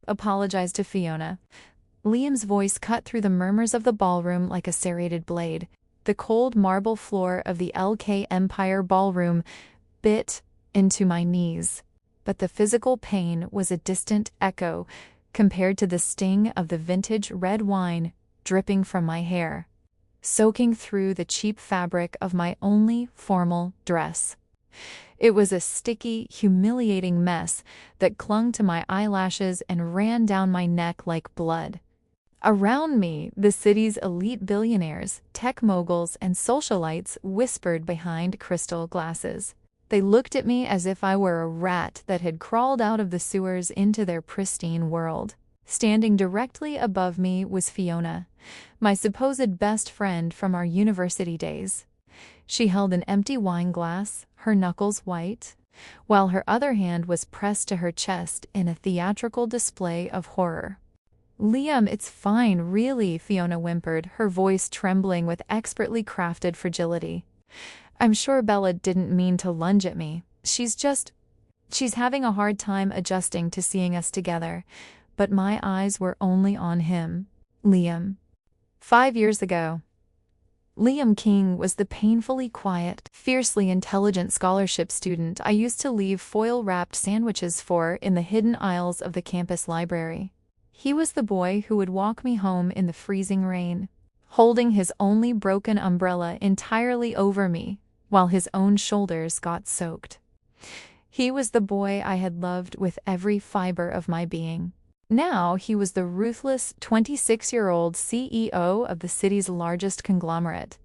apologized to Fiona. Liam's voice cut through the murmurs of the ballroom like a serrated blade. The cold marble floor of the LK Empire ballroom bit into my knees, but the physical pain was a distant echo compared to the sting of the vintage red wine dripping from my hair, soaking through the cheap fabric of my only formal dress. It was a sticky, humiliating mess that clung to my eyelashes and ran down my neck like blood. Around me, the city's elite billionaires, tech moguls, and socialites whispered behind crystal glasses. They looked at me as if I were a rat that had crawled out of the sewers into their pristine world. Standing directly above me was Fiona, my supposed best friend from our university days. She held an empty wine glass, her knuckles white, while her other hand was pressed to her chest in a theatrical display of horror. "Liam, it's fine, really," Fiona whimpered, her voice trembling with expertly crafted fragility. "I'm sure Bella didn't mean to lunge at me. She's having a hard time adjusting to seeing us together." But my eyes were only on him. Liam. 5 years ago. Liam King was the painfully quiet, fiercely intelligent scholarship student I used to leave foil-wrapped sandwiches for in the hidden aisles of the campus library. He was the boy who would walk me home in the freezing rain, holding his only broken umbrella entirely over me while his own shoulders got soaked. He was the boy I had loved with every fiber of my being. Now he was the ruthless 26-year-old CEO of the city's largest conglomerate.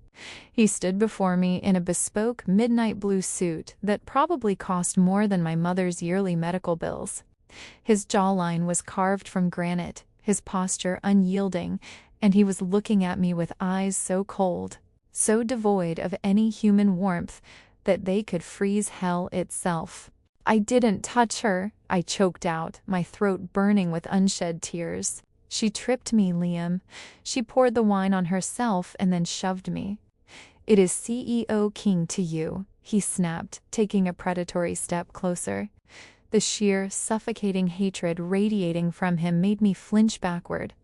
He stood before me in a bespoke midnight blue suit that probably cost more than my mother's yearly medical bills. His jawline was carved from granite, his posture unyielding, and he was looking at me with eyes so cold, so devoid of any human warmth, that they could freeze hell itself. "I didn't touch her," I choked out, my throat burning with unshed tears. "She tripped me, Liam. She poured the wine on herself and then shoved me." "It is CEO King to you," he snapped, taking a predatory step closer. The sheer, suffocating hatred radiating from him made me flinch backward.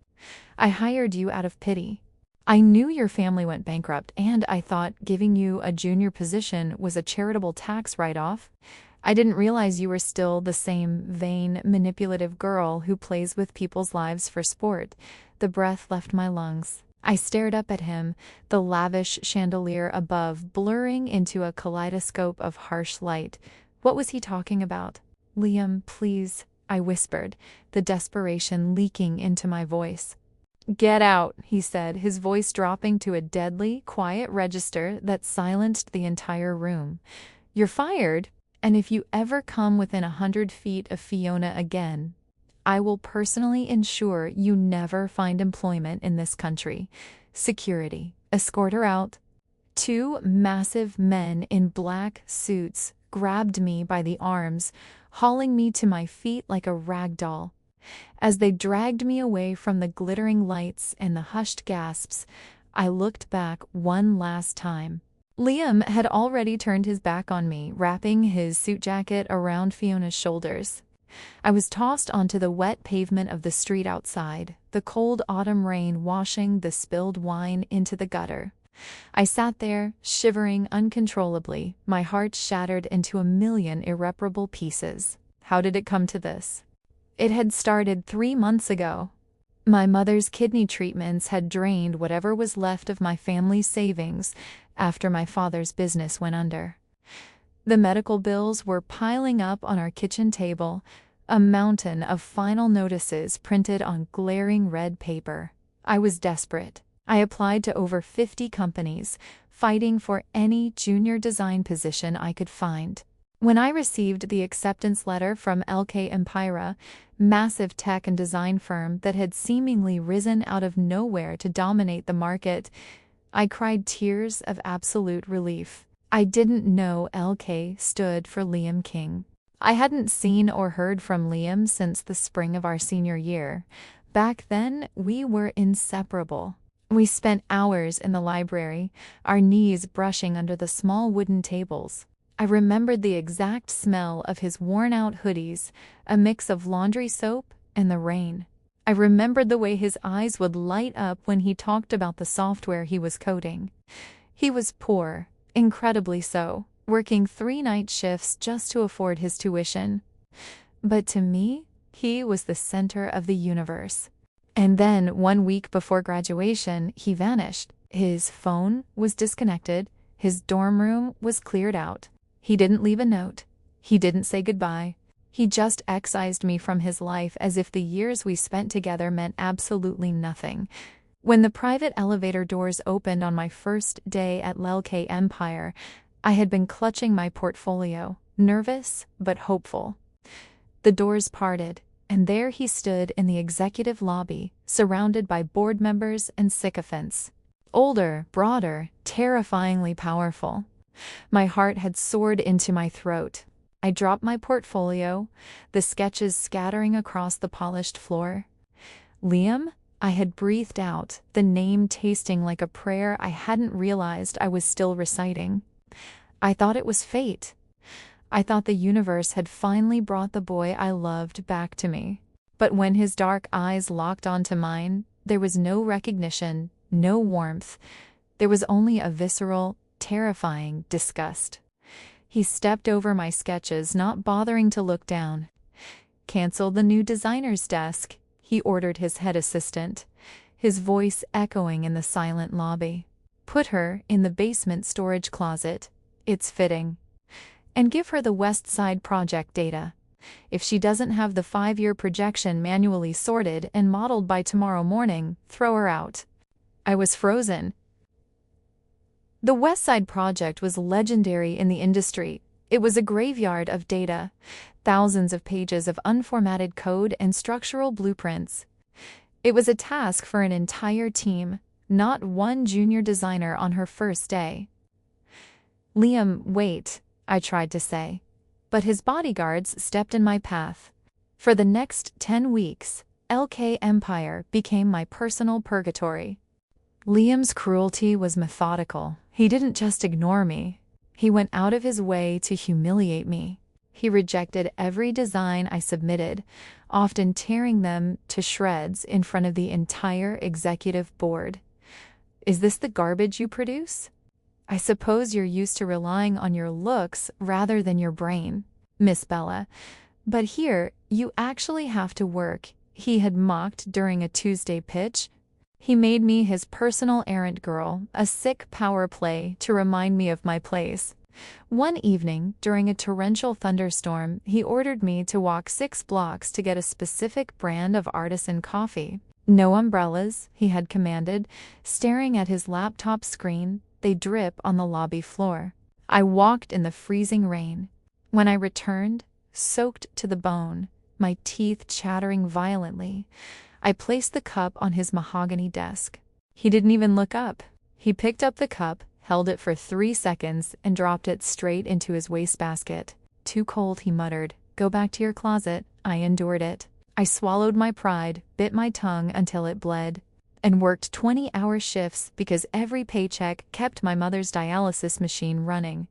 "I hired you out of pity. I knew your family went bankrupt, and I thought giving you a junior position was a charitable tax write-off. I didn't realize you were still the same vain, manipulative girl who plays with people's lives for sport." The breath left my lungs. I stared up at him, the lavish chandelier above blurring into a kaleidoscope of harsh light. What was he talking about? "Liam, please," I whispered, the desperation leaking into my voice. "Get out," he said, his voice dropping to a deadly, quiet register that silenced the entire room. "You're fired, and if you ever come within 100 feet of Fiona again, I will personally ensure you never find employment in this country. Security, escort her out." 2 massive men in black suits grabbed me by the arms, hauling me to my feet like a rag doll. As they dragged me away from the glittering lights and the hushed gasps, I looked back one last time. Liam had already turned his back on me, wrapping his suit jacket around Fiona's shoulders. I was tossed onto the wet pavement of the street outside, the cold autumn rain washing the spilled wine into the gutter. I sat there, shivering uncontrollably, my heart shattered into a million irreparable pieces. How did it come to this? It had started 3 months ago. My mother's kidney treatments had drained whatever was left of my family's savings after my father's business went under. The medical bills were piling up on our kitchen table, a mountain of final notices printed on glaring red paper. I was desperate. I applied to over 50 companies, fighting for any junior design position I could find. When I received the acceptance letter from LK Empira, massive tech and design firm that had seemingly risen out of nowhere to dominate the market, I cried tears of absolute relief. I didn't know LK stood for Liam King. I hadn't seen or heard from Liam since the spring of our senior year. Back then, we were inseparable. We spent hours in the library, our knees brushing under the small wooden tables. I remembered the exact smell of his worn-out hoodies, a mix of laundry soap, and the rain. I remembered the way his eyes would light up when he talked about the software he was coding. He was poor, incredibly so, working 3 night shifts just to afford his tuition. But to me, he was the center of the universe. And then, 1 week before graduation, he vanished. His phone was disconnected. His dorm room was cleared out. He didn't leave a note. He didn't say goodbye. He just excised me from his life as if the years we spent together meant absolutely nothing. When the private elevator doors opened on my first day at LK Empire, I had been clutching my portfolio, nervous but hopeful. The doors parted, and there he stood in the executive lobby, surrounded by board members and sycophants. Older, broader, terrifyingly powerful. My heart had soared into my throat. I dropped my portfolio, the sketches scattering across the polished floor. Liam? I had breathed out, the name tasting like a prayer I hadn't realized I was still reciting. I thought it was fate. I thought the universe had finally brought the boy I loved back to me. But when his dark eyes locked onto mine, there was no recognition, no warmth. There was only a visceral, terrifying disgust. He stepped over my sketches, not bothering to look down. "Cancel the new designer's desk," he ordered his head assistant, his voice echoing in the silent lobby. "Put her in the basement storage closet. It's fitting. And give her the West Side project data. If she doesn't have the 5-year projection manually sorted and modeled by tomorrow morning, throw her out." I was frozen. The West Side project was legendary in the industry. It was a graveyard of data, thousands of pages of unformatted code and structural blueprints. It was a task for an entire team, not one junior designer on her first day. "Liam, wait," I tried to say. But his bodyguards stepped in my path. For the next 10 weeks, LK Empire became my personal purgatory. Liam's cruelty was methodical. He didn't just ignore me. He went out of his way to humiliate me. He rejected every design I submitted, often tearing them to shreds in front of the entire executive board. "Is this the garbage you produce? I suppose you're used to relying on your looks rather than your brain, Miss Bella. But here, you actually have to work," he had mocked during a Tuesday pitch. He made me his personal errand girl, a sick power play to remind me of my place. One evening, during a torrential thunderstorm, he ordered me to walk 6 blocks to get a specific brand of artisan coffee. "No umbrellas," he had commanded, staring at his laptop screen. "They drip on the lobby floor." I walked in the freezing rain. When I returned, soaked to the bone, my teeth chattering violently, I placed the cup on his mahogany desk. He didn't even look up. He picked up the cup, held it for 3 seconds, and dropped it straight into his wastebasket. "Too cold," he muttered. "Go back to your closet." I endured it. I swallowed my pride, bit my tongue until it bled, and worked 20-hour shifts because every paycheck kept my mother's dialysis machine running.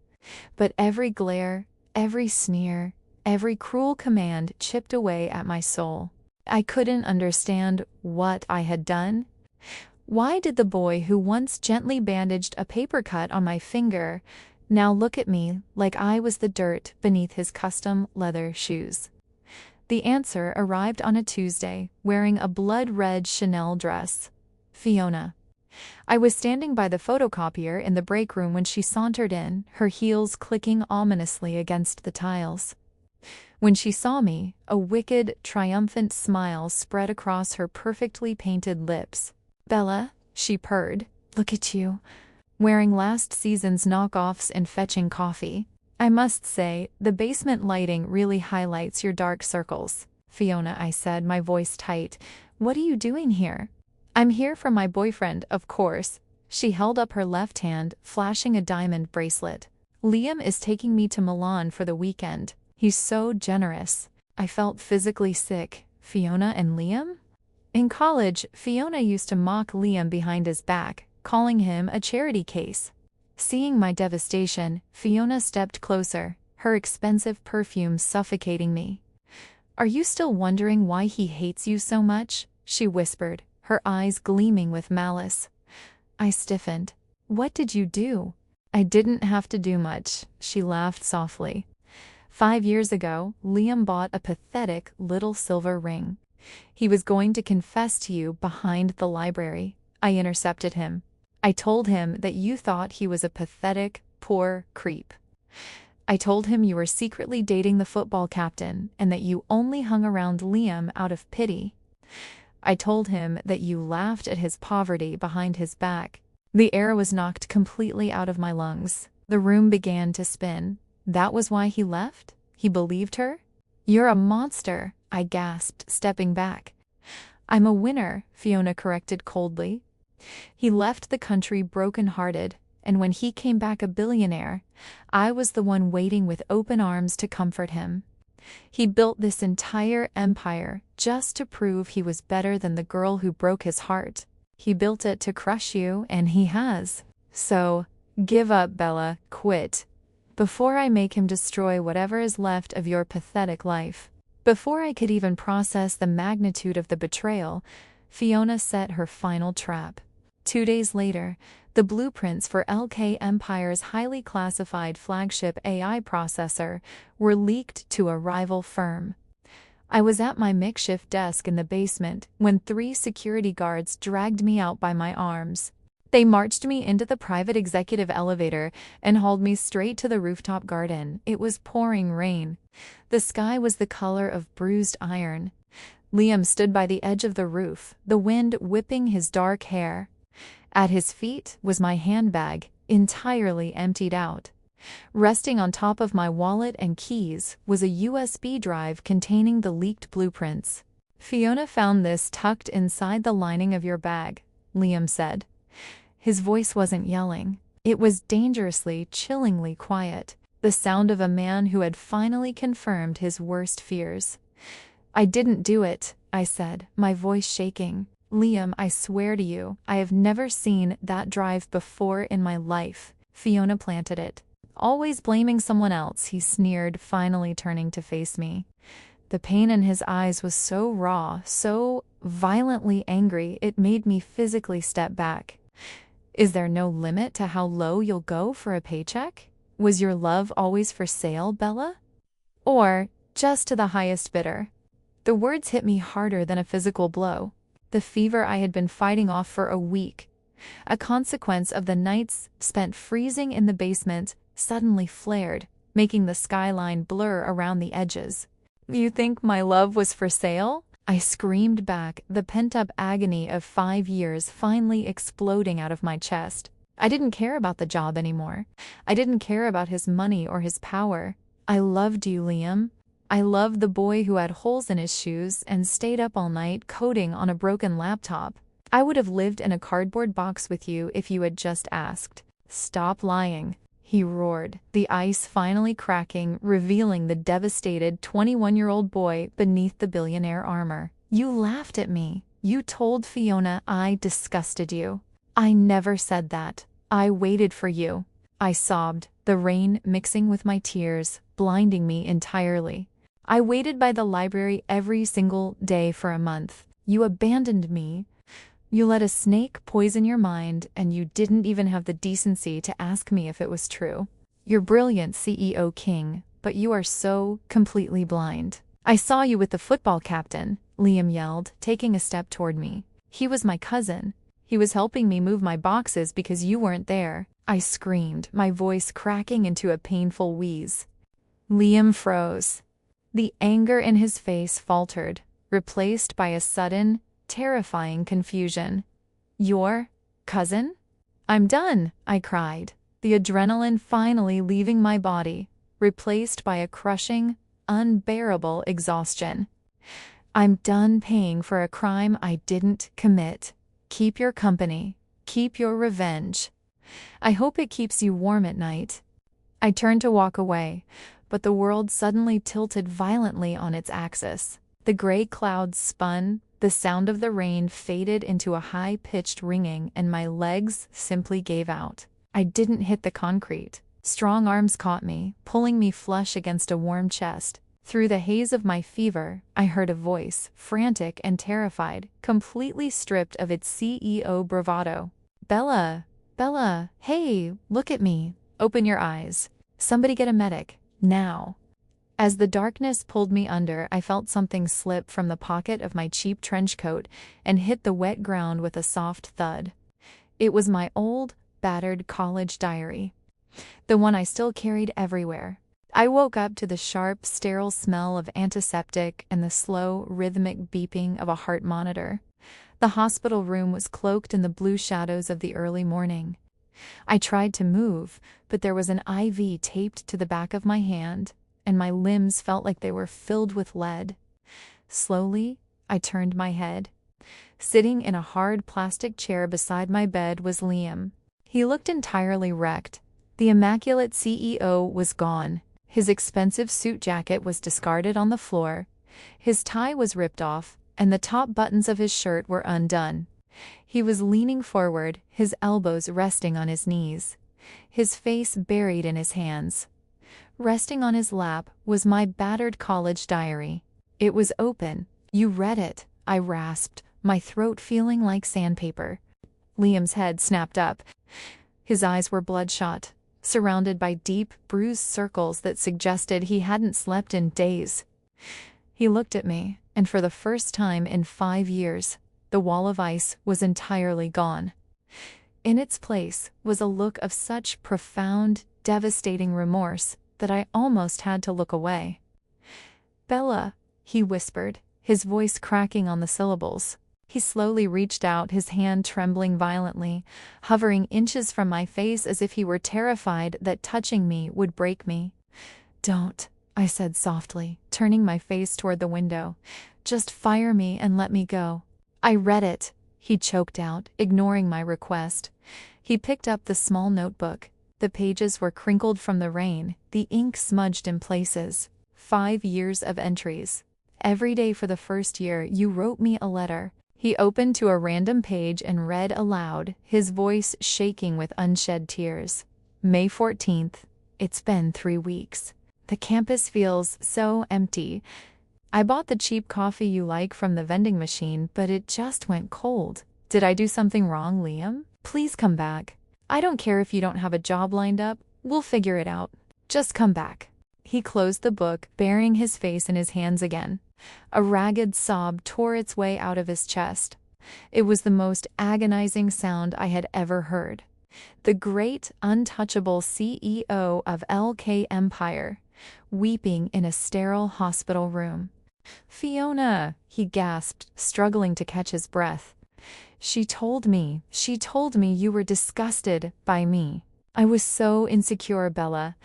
But every glare, every sneer, every cruel command chipped away at my soul. I couldn't understand what I had done. Why did the boy who once gently bandaged a paper cut on my finger now look at me like I was the dirt beneath his custom leather shoes? The answer arrived on a Tuesday, wearing a blood-red Chanel dress. Fiona. I was standing by the photocopier in the break room when she sauntered in, her heels clicking ominously against the tiles. When she saw me, a wicked, triumphant smile spread across her perfectly painted lips. "Bella," she purred, "look at you, wearing last season's knockoffs and fetching coffee. I must say, the basement lighting really highlights your dark circles." "Fiona," I said, my voice tight, "what are you doing here?" "I'm here for my boyfriend, of course." She held up her left hand, flashing a diamond bracelet. "Liam is taking me to Milan for the weekend. He's so generous." I felt physically sick. Fiona and Liam? In college, Fiona used to mock Liam behind his back, calling him a charity case. Seeing my devastation, Fiona stepped closer, her expensive perfume suffocating me. Are you still wondering why he hates you so much? She whispered, her eyes gleaming with malice. I stiffened. What did you do? I didn't have to do much, she laughed softly. 5 years ago, Liam bought a pathetic little silver ring. He was going to confess to you behind the library. I intercepted him. I told him that you thought he was a pathetic, poor creep. I told him you were secretly dating the football captain and that you only hung around Liam out of pity. I told him that you laughed at his poverty behind his back. The air was knocked completely out of my lungs. The room began to spin. That was why he left? He believed her? You're a monster, I gasped, stepping back. I'm a winner, Fiona corrected coldly. He left the country broken-hearted, and when he came back a billionaire, I was the one waiting with open arms to comfort him. He built this entire empire just to prove he was better than the girl who broke his heart. He built it to crush you, and he has. So, give up, Bella, quit. Before I make him destroy whatever is left of your pathetic life. Before I could even process the magnitude of the betrayal, Fiona set her final trap. 2 days later, the blueprints for LK Empire's highly classified flagship AI processor were leaked to a rival firm. I was at my makeshift desk in the basement when 3 security guards dragged me out by my arms. They marched me into the private executive elevator and hauled me straight to the rooftop garden. It was pouring rain. The sky was the color of bruised iron. Liam stood by the edge of the roof, the wind whipping his dark hair. At his feet was my handbag, entirely emptied out. Resting on top of my wallet and keys was a USB drive containing the leaked blueprints. Fiona found this tucked inside the lining of your bag, Liam said. His voice wasn't yelling. It was dangerously, chillingly quiet, the sound of a man who had finally confirmed his worst fears. I didn't do it, I said, my voice shaking. Liam, I swear to you, I have never seen that drive before in my life. Fiona planted it. Always blaming someone else, he sneered, finally turning to face me. The pain in his eyes was so raw, so violently angry, it made me physically step back. Is there no limit to how low you'll go for a paycheck? Was your love always for sale, Bella? Or just to the highest bidder? The words hit me harder than a physical blow. The fever I had been fighting off for a week, a consequence of the nights spent freezing in the basement, suddenly flared, making the skyline blur around the edges. You think my love was for sale? I screamed back, the pent-up agony of 5 years finally exploding out of my chest. I didn't care about the job anymore. I didn't care about his money or his power. I loved you, Liam. I loved the boy who had holes in his shoes and stayed up all night coding on a broken laptop. I would have lived in a cardboard box with you if you had just asked. Stop lying, he roared, the ice finally cracking, revealing the devastated 21-year-old boy beneath the billionaire armor. You laughed at me. You told Fiona I disgusted you. I never said that. I waited for you. I sobbed, the rain mixing with my tears, blinding me entirely. I waited by the library every single day for a month. You abandoned me. You let a snake poison your mind, and you didn't even have the decency to ask me if it was true. You're brilliant, CEO King, but you are so completely blind. I saw you with the football captain, Liam yelled, taking a step toward me. He was my cousin. He was helping me move my boxes because you weren't there. I screamed, my voice cracking into a painful wheeze. Liam froze. The anger in his face faltered, replaced by a sudden, terrifying confusion. Your cousin? I'm done, I cried, the adrenaline finally leaving my body, replaced by a crushing, unbearable exhaustion. I'm done paying for a crime I didn't commit. Keep your company. Keep your revenge. I hope it keeps you warm at night. I turned to walk away, but the world suddenly tilted violently on its axis. The gray clouds spun, the sound of the rain faded into a high-pitched ringing, and my legs simply gave out. I didn't hit the concrete. Strong arms caught me, pulling me flush against a warm chest. Through the haze of my fever, I heard a voice, frantic and terrified, completely stripped of its CEO bravado. Bella, Bella, hey, look at me. Open your eyes. Somebody get a medic. Now. As the darkness pulled me under, I felt something slip from the pocket of my cheap trench coat and hit the wet ground with a soft thud. It was my old, battered college diary. The one I still carried everywhere. I woke up to the sharp, sterile smell of antiseptic and the slow, rhythmic beeping of a heart monitor. The hospital room was cloaked in the blue shadows of the early morning. I tried to move, but there was an IV taped to the back of my hand, and my limbs felt like they were filled with lead. Slowly, I turned my head. Sitting in a hard plastic chair beside my bed was Liam. He looked entirely wrecked. The immaculate CEO was gone. His expensive suit jacket was discarded on the floor. His tie was ripped off, and the top buttons of his shirt were undone. He was leaning forward, his elbows resting on his knees, his face buried in his hands. Resting on his lap was my battered college diary. It was open. You read it, I rasped, my throat feeling like sandpaper. Liam's head snapped up. His eyes were bloodshot, surrounded by deep, bruised circles that suggested he hadn't slept in days. He looked at me, and for the first time in 5 years, the wall of ice was entirely gone. In its place was a look of such profound, devastating remorse that I almost had to look away. Bella, he whispered, his voice cracking on the syllables. He slowly reached out, his hand trembling violently, hovering inches from my face as if he were terrified that touching me would break me. Don't, I said softly, turning my face toward the window. Just fire me and let me go. I read it, he choked out, ignoring my request. He picked up the small notebook. The pages were crinkled from the rain, the ink smudged in places. 5 years of entries. Every day for the first year, you wrote me a letter. He opened to a random page and read aloud, his voice shaking with unshed tears. May 14th. It's been 3 weeks. The campus feels so empty. I bought the cheap coffee you like from the vending machine, but it just went cold. Did I do something wrong, Liam? Please come back. I don't care if you don't have a job lined up. We'll figure it out. Just come back. He closed the book, burying his face in his hands again. A ragged sob tore its way out of his chest. It was the most agonizing sound I had ever heard. The great, untouchable CEO of LK Empire, weeping in a sterile hospital room. Fiona, he gasped, struggling to catch his breath. She told me you were disgusted by me. I was so insecure, Bella.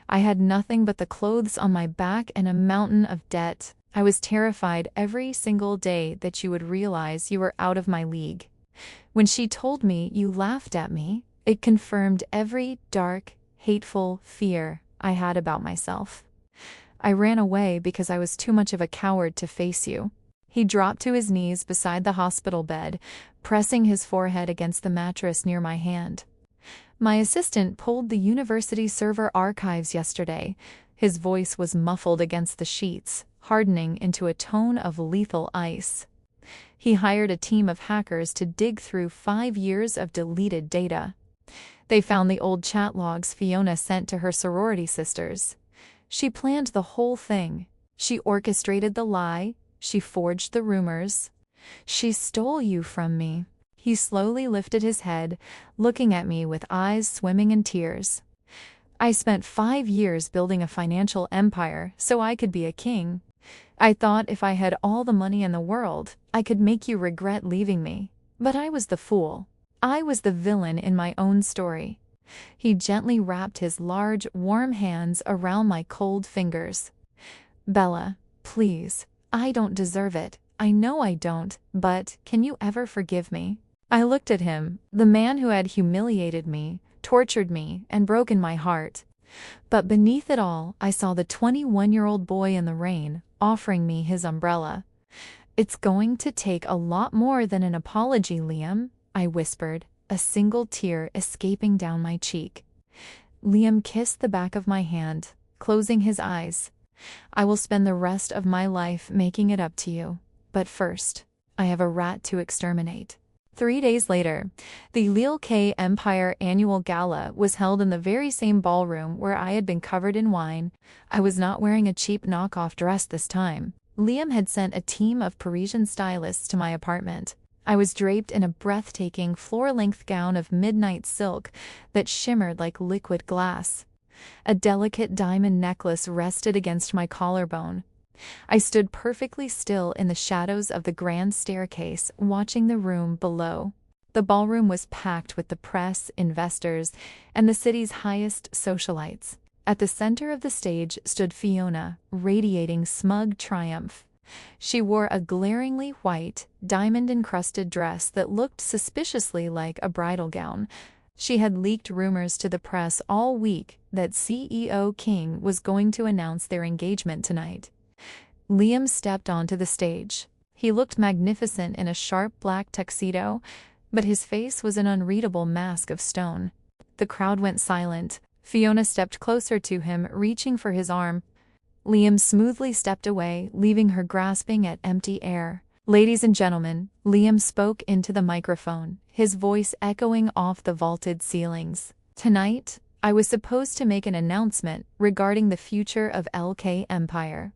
I had nothing but the clothes on my back and a mountain of debt. I was terrified every single day that you would realize you were out of my league. When she told me you laughed at me, it confirmed every dark, hateful fear I had about myself. I ran away because I was too much of a coward to face you. He dropped to his knees beside the hospital bed, pressing his forehead against the mattress near my hand. My assistant pulled the university server archives yesterday. His voice was muffled against the sheets, hardening into a tone of lethal ice. He hired a team of hackers to dig through 5 years of deleted data. They found the old chat logs Fiona sent to her sorority sisters. She planned the whole thing. She orchestrated the lie. She forged the rumors. She stole you from me. He slowly lifted his head, looking at me with eyes swimming in tears. I spent 5 years building a financial empire so I could be a king. I thought if I had all the money in the world, I could make you regret leaving me. But I was the fool. I was the villain in my own story. He gently wrapped his large, warm hands around my cold fingers. Bella, please, I don't deserve it. I know I don't, but can you ever forgive me? I looked at him, the man who had humiliated me, tortured me, and broken my heart. But beneath it all, I saw the 21-year-old boy in the rain, offering me his umbrella. It's going to take a lot more than an apology, Liam, I whispered, a single tear escaping down my cheek. Liam kissed the back of my hand, closing his eyes. I will spend the rest of my life making it up to you. But first, I have a rat to exterminate. 3 days later, the Lil K Empire annual gala was held in the very same ballroom where I had been covered in wine. I was not wearing a cheap knockoff dress this time. Liam had sent a team of Parisian stylists to my apartment. I was draped in a breathtaking floor-length gown of midnight silk that shimmered like liquid glass. A delicate diamond necklace rested against my collarbone. I stood perfectly still in the shadows of the grand staircase, watching the room below. The ballroom was packed with the press, investors, and the city's highest socialites. At the center of the stage stood Fiona, radiating smug triumph. She wore a glaringly white, diamond-encrusted dress that looked suspiciously like a bridal gown. She had leaked rumors to the press all week that CEO King was going to announce their engagement tonight. Liam stepped onto the stage. He looked magnificent in a sharp black tuxedo, but his face was an unreadable mask of stone. The crowd went silent. Fiona stepped closer to him, reaching for his arm. Liam smoothly stepped away, leaving her grasping at empty air. "Ladies and gentlemen," Liam spoke into the microphone, his voice echoing off the vaulted ceilings. "Tonight, I was supposed to make an announcement regarding the future of LK Empire.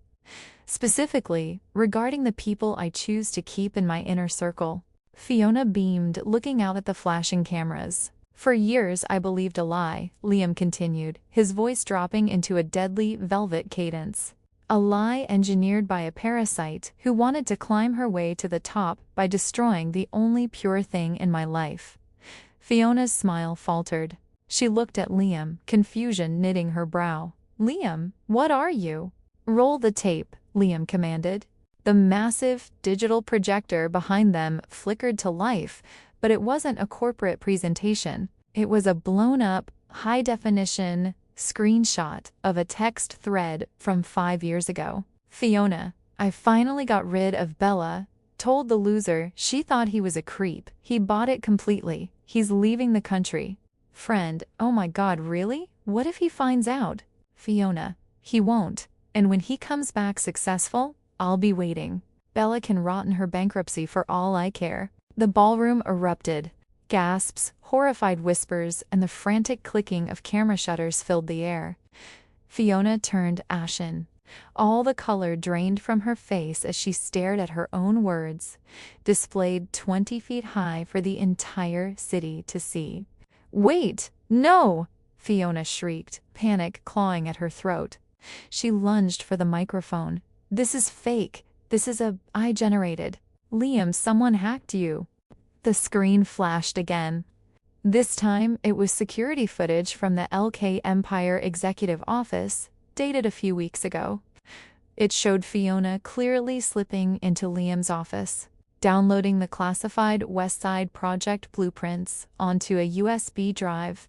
Specifically, regarding the people I choose to keep in my inner circle." Fiona beamed, looking out at the flashing cameras. "For years I believed a lie," Liam continued, his voice dropping into a deadly velvet cadence. "A lie engineered by a parasite who wanted to climb her way to the top by destroying the only pure thing in my life." Fiona's smile faltered. She looked at Liam, confusion knitting her brow. "Liam, what are you?" "Roll the tape," Liam commanded. The massive digital projector behind them flickered to life, but it wasn't a corporate presentation. It was a blown-up, high-definition screenshot of a text thread from 5 years ago. "Fiona, I finally got rid of Bella. Told the loser she thought he was a creep. He bought it completely. He's leaving the country." "Friend, oh my God, really? What if he finds out?" "Fiona, he won't. And when he comes back successful, I'll be waiting. Bella can rot in her bankruptcy for all I care." The ballroom erupted. Gasps, horrified whispers, and the frantic clicking of camera shutters filled the air. Fiona turned ashen. All the color drained from her face as she stared at her own words, displayed 20 feet high for the entire city to see. "Wait! No!" Fiona shrieked, panic clawing at her throat. She lunged for the microphone. "This is fake. This is I generated. Liam, someone hacked you." The screen flashed again. This time, it was security footage from the LK Empire Executive Office, dated a few weeks ago. It showed Fiona clearly slipping into Liam's office, downloading the classified West Side Project blueprints onto a USB drive,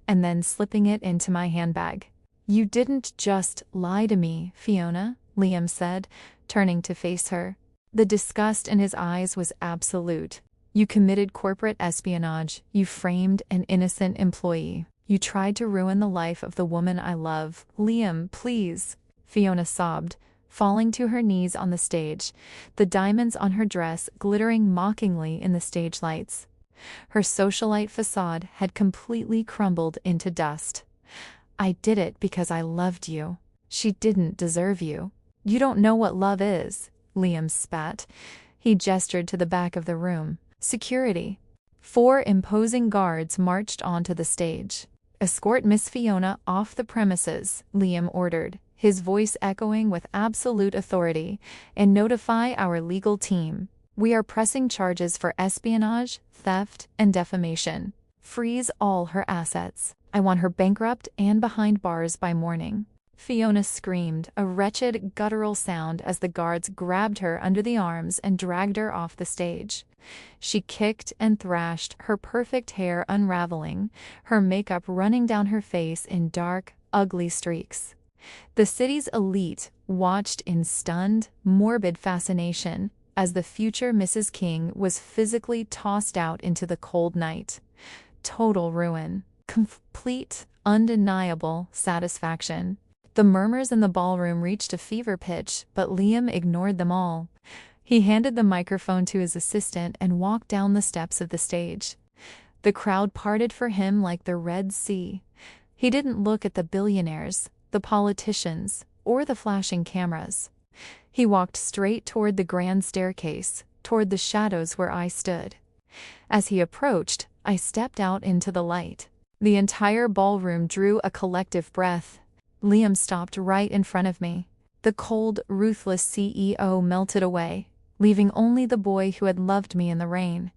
and then slipping it into my handbag. "You didn't just lie to me, Fiona," Liam said, turning to face her. The disgust in his eyes was absolute. "You committed corporate espionage. You framed an innocent employee. You tried to ruin the life of the woman I love. Liam, please." Fiona sobbed, falling to her knees on the stage, the diamonds on her dress glittering mockingly in the stage lights. Her socialite facade had completely crumbled into dust. "I did it because I loved you. She didn't deserve you. You don't know what love is." Liam spat. He gestured to the back of the room. "Security." 4 imposing guards marched onto the stage. "Escort Miss Fiona off the premises," Liam ordered, his voice echoing with absolute authority, "and notify our legal team. We are pressing charges for espionage, theft, and defamation. Freeze all her assets. I want her bankrupt and behind bars by morning." Fiona screamed, a wretched, guttural sound as the guards grabbed her under the arms and dragged her off the stage. She kicked and thrashed, her perfect hair unraveling, her makeup running down her face in dark, ugly streaks. The city's elite watched in stunned, morbid fascination as the future Mrs. King was physically tossed out into the cold night. Total ruin. Complete, undeniable satisfaction. The murmurs in the ballroom reached a fever pitch, but Liam ignored them all. He handed the microphone to his assistant and walked down the steps of the stage. The crowd parted for him like the Red Sea. He didn't look at the billionaires, the politicians, or the flashing cameras. He walked straight toward the grand staircase, toward the shadows where I stood. As he approached, I stepped out into the light. The entire ballroom drew a collective breath. Liam stopped right in front of me. The cold, ruthless CEO melted away, leaving only the boy who had loved me in the rain.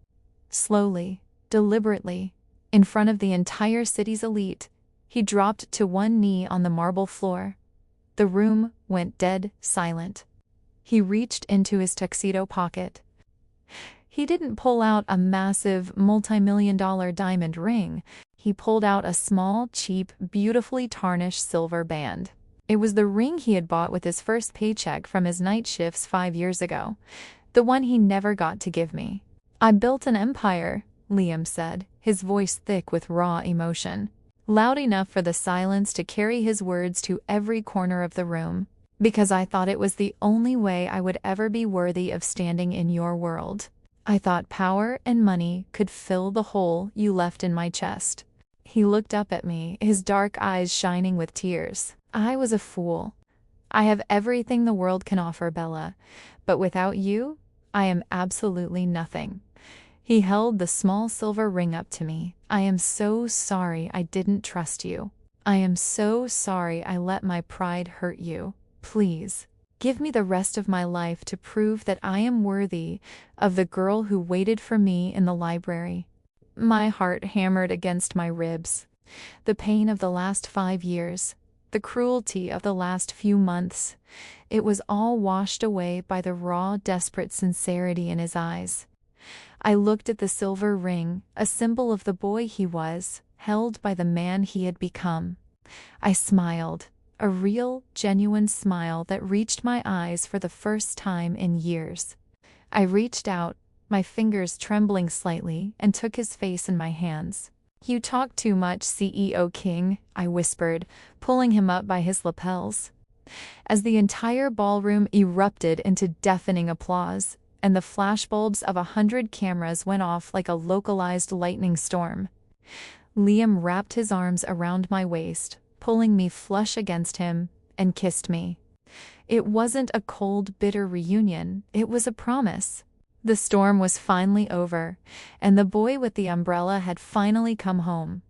Slowly, deliberately, in front of the entire city's elite, he dropped to one knee on the marble floor. The room went dead silent. He reached into his tuxedo pocket. He didn't pull out a massive, multi-million-dollar diamond ring. He pulled out a small, cheap, beautifully tarnished silver band. It was the ring he had bought with his first paycheck from his night shifts 5 years ago. The one he never got to give me. "I built an empire," Liam said, his voice thick with raw emotion. Loud enough for the silence to carry his words to every corner of the room. "Because I thought it was the only way I would ever be worthy of standing in your world. I thought power and money could fill the hole you left in my chest." He looked up at me, his dark eyes shining with tears. "I was a fool. I have everything the world can offer, Bella, but without you, I am absolutely nothing." He held the small silver ring up to me. "I am so sorry I didn't trust you. I am so sorry I let my pride hurt you. Please, give me the rest of my life to prove that I am worthy of the girl who waited for me in the library." My heart hammered against my ribs. The pain of the last 5 years, the cruelty of the last few months, it was all washed away by the raw, desperate sincerity in his eyes. I looked at the silver ring, a symbol of the boy he was, held by the man he had become. I smiled, a real, genuine smile that reached my eyes for the first time in years. I reached out, my fingers trembling slightly, and took his face in my hands. "You talk too much, CEO King," I whispered, pulling him up by his lapels. As the entire ballroom erupted into deafening applause, and the flashbulbs of 100 cameras went off like a localized lightning storm, Liam wrapped his arms around my waist, pulling me flush against him, and kissed me. It wasn't a cold, bitter reunion, it was a promise. The storm was finally over, and the boy with the umbrella had finally come home.